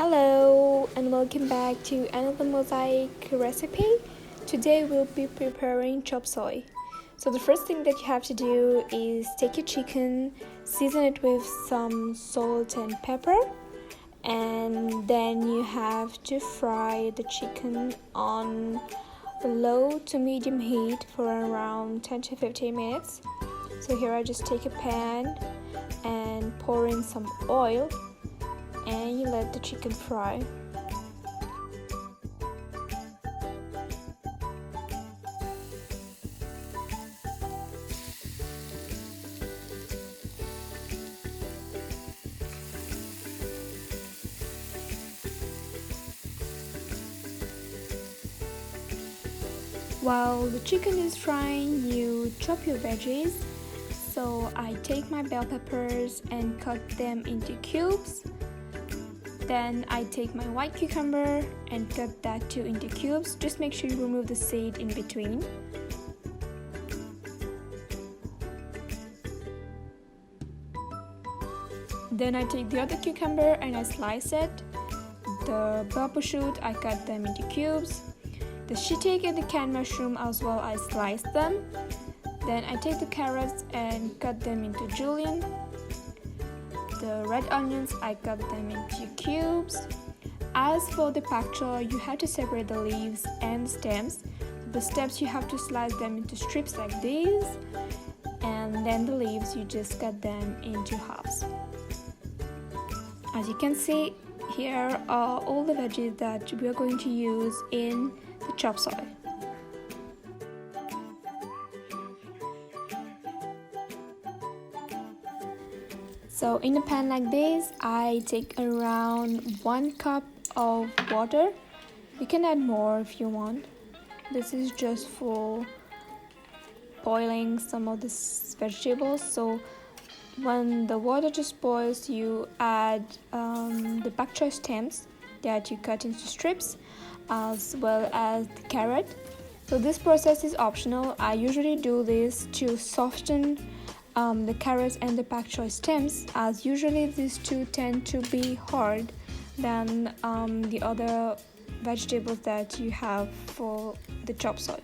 Hello and welcome back to another mosaic recipe. Today we'll be preparing chop suey. So the first thing that you have to do is take your chicken, season it with some salt and pepper, and then you have to fry the chicken on low to medium heat for around 10 to 15 minutes. So here I just take a pan and pour in some oil and you let the chicken fry. While the chicken is frying, you chop your veggies. So I take my bell peppers and cut them into cubes. Then I take my white cucumber and cut that too into cubes. Just make sure you remove the seed in between. Then I take the other cucumber and I slice it. The bamboo shoot, I cut them into cubes. The shiitake and the canned mushroom as well, I slice them. Then I take the carrots and cut them into julienne. The red onions, I cut them into cubes. As for the pak choy, you have to separate the leaves and the stems. The stems you have to slice them into strips like these, and then the leaves you just cut them into halves. As you can see, here are all the veggies that we are going to use in the chop suey. So in a pan like this, I take around 1 cup of water. You can add more if you want. This is just for boiling some of the vegetables. So when the water just boils, you add the pak choy stems that you cut into strips, as well as the carrot. So this process is optional. I usually do this to soften the carrots and the pak choy stems, as usually these two tend to be hard than the other vegetables that you have for the chop suey.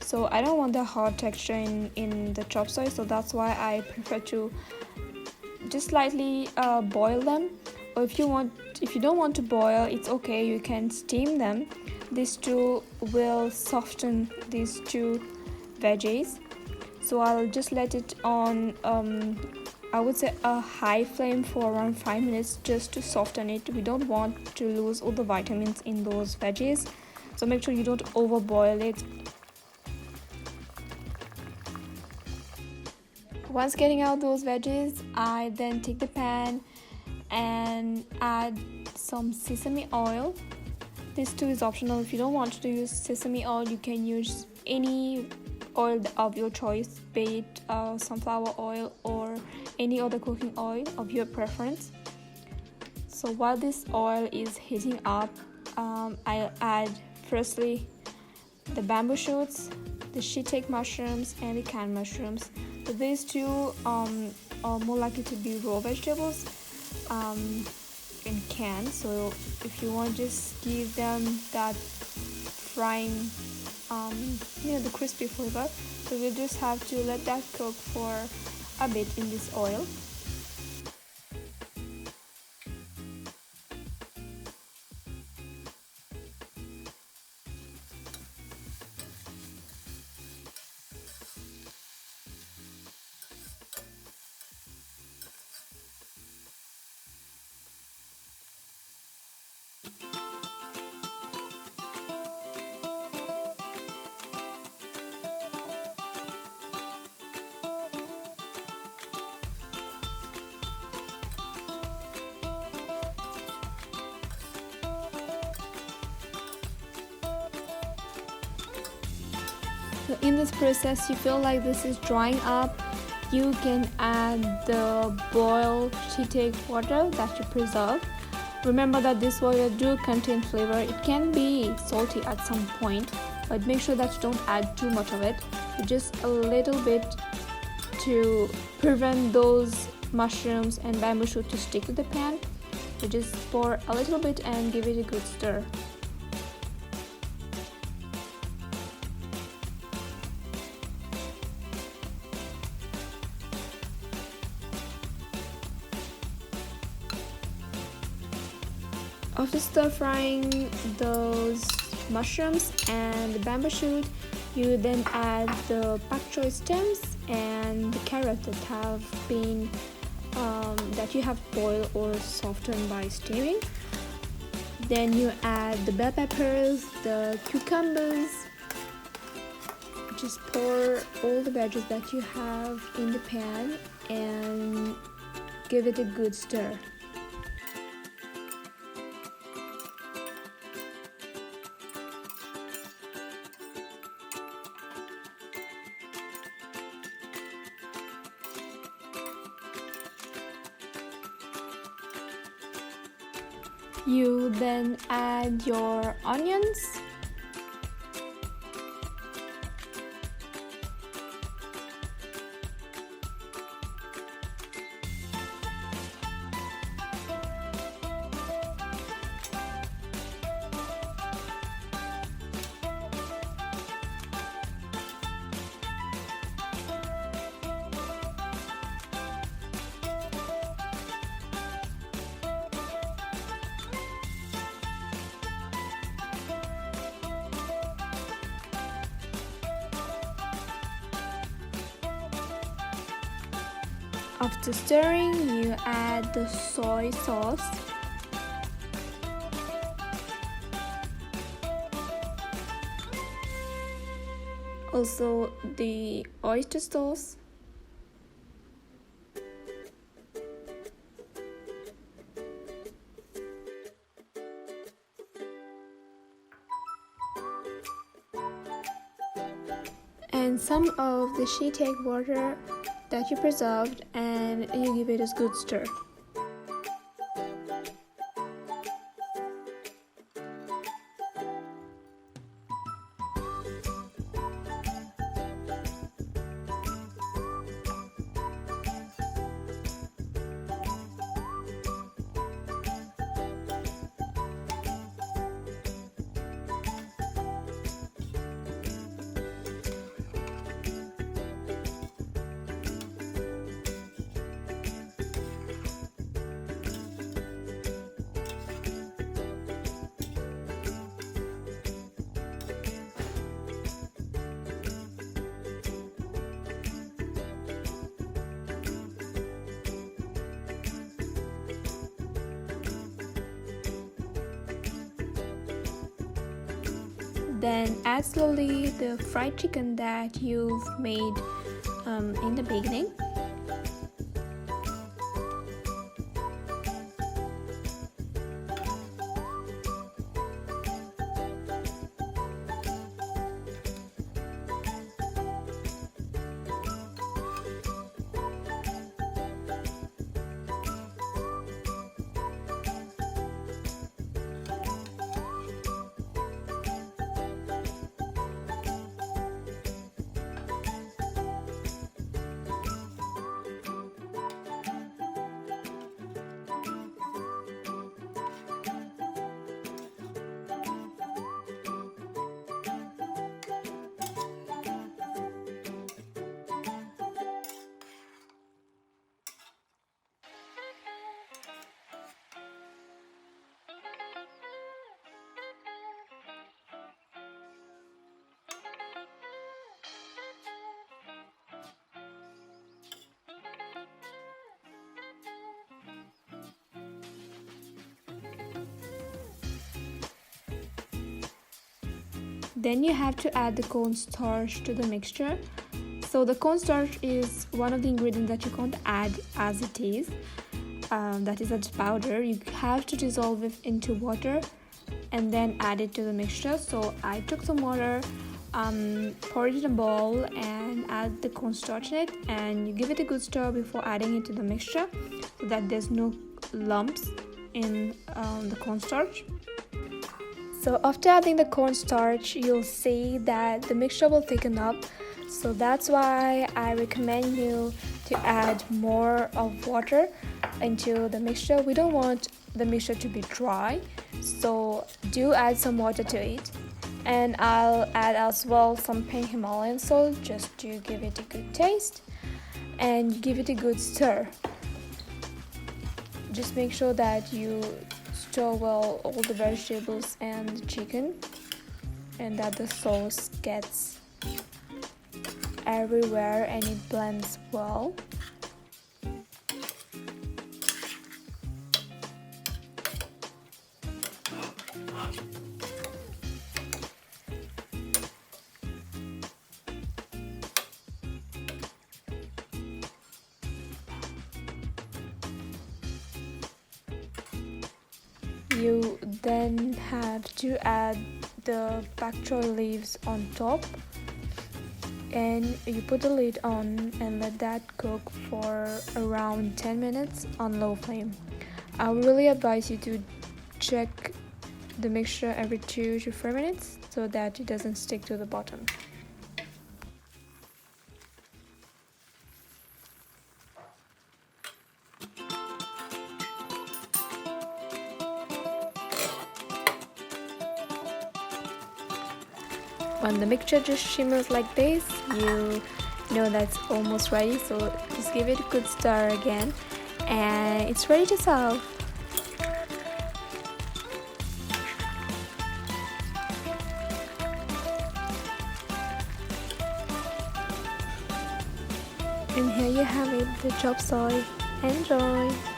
So I don't want the hard texture in the chop suey, so that's why I prefer to just slightly boil them. Or if you don't want to boil, it's okay, you can steam them. These two will soften these two veggies. So I'll just let it on, I would say a high flame for around 5 minutes just to soften it. We don't want to lose all the vitamins in those veggies. So make sure you don't overboil it. Once getting out those veggies, I then take the pan and add some sesame oil. This too is optional. If you don't want to use sesame oil, you can use any oil of your choice, be it sunflower oil or any other cooking oil of your preference. So while this oil is heating up, I'll add firstly the bamboo shoots, the shiitake mushrooms, and the canned mushrooms. So these two are more likely to be raw vegetables in cans. So if you want, just give them that frying, the crispy flavor. So we'll just have to let that cook for a bit in this oil. So in this process, you feel like this is drying up, you can add the boiled shiitake water that you preserve. Remember that this water do contain flavor. It can be salty at some point, but make sure that you don't add too much of it. Just a little bit to prevent those mushrooms and bamboo shoot to stick to the pan. We just pour a little bit and give it a good stir. After stir frying those mushrooms and the bamboo shoot, you then add the pak choy stems and the carrot that you have boiled or softened by steaming. Then you add the bell peppers, the cucumbers. Just pour all the veggies that you have in the pan and give it a good stir. You then add your onions, After stirring, you add the soy sauce. Also the oyster sauce. And some of the shiitake water that you preserved, and you give it a good stir. Then add slowly the fried chicken that you've made in the beginning. Then you have to add the cornstarch to the mixture. So the cornstarch is one of the ingredients that you can't add as it is. That is as powder. You have to dissolve it into water and then add it to the mixture. So I took some water, pour it in a bowl and add the cornstarch in it, and you give it a good stir before adding it to the mixture so that there's no lumps in the cornstarch. So after adding the cornstarch, you'll see that the mixture will thicken up. So that's why I recommend you to add more of water into the mixture. We don't want the mixture to be dry, so do add some water to it. And I'll add as well some pink Himalayan salt just to give it a good taste and give it a good stir. Just make sure that you stir well all the vegetables and the chicken, and that the sauce gets everywhere and it blends well. You then have to add the bok choy leaves on top, and you put the lid on and let that cook for around 10 minutes on low flame. I would really advise you to check the mixture every 2 to 4 minutes so that it doesn't stick to the bottom. When the mixture just shimmers like this, you know that's almost ready, so just give it a good stir again and it's ready to serve. And here you have it, the chop suey. Enjoy!